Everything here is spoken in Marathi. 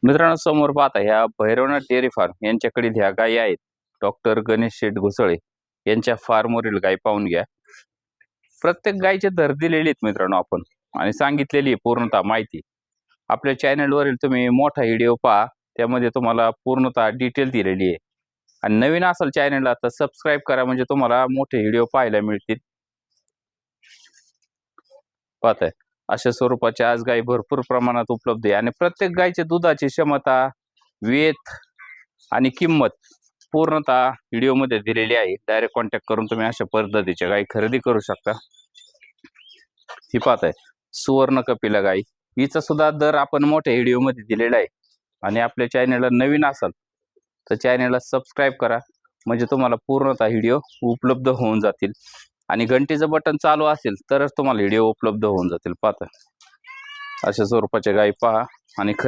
मित्रांनो, समोर पाहता ह्या भैरवनाथ डेअरी फार्म यांच्याकडील ह्या गायी आहेत. डॉक्टर गणेश शेठ घुसळे यांच्या फार्मवरील गायी पाहून घ्या. प्रत्येक गायीचे दर दिलेले आहेत मित्रांनो आपण, आणि सांगितलेली पूर्णतः माहिती. आपल्या चॅनलवरील तुम्ही मोठा व्हिडिओ पहा, त्यामध्ये तुम्हाला पूर्णतः डिटेल दिलेली आहे. आणि नवीन असाल चॅनलला तर सबस्क्राईब करा, म्हणजे तुम्हाला मोठे व्हिडिओ पाहायला मिळतील. पाहताय अशा स्वरूपाची आज गाय भरपूर प्रमाणात उपलब्ध आहे, आणि प्रत्येक गायीच्या दुधाची क्षमता, वेत आणि किंमत पूर्णतः व्हिडिओमध्ये दिलेली आहे. डायरेक्ट कॉन्टॅक्ट करून तुम्ही अशा पद्धतीच्या गायी खरेदी करू शकता. ही पाहताय सुवर्ण कपिला गाय, हिचा सुद्धा दर आपण मोठ्या व्हिडिओमध्ये दिलेला आहे. आणि आपल्या चॅनलला नवीन असाल तर चॅनलला सबस्क्राईब करा, म्हणजे तुम्हाला पूर्णतः व्हिडिओ उपलब्ध होऊन जातील. आणि घंटीचं बटन चालू असेल तरच तुम्हाला व्हिडिओ उपलब्ध होऊन जातील. पाहता अशा स्वरूपाच्या गायी पहा आणि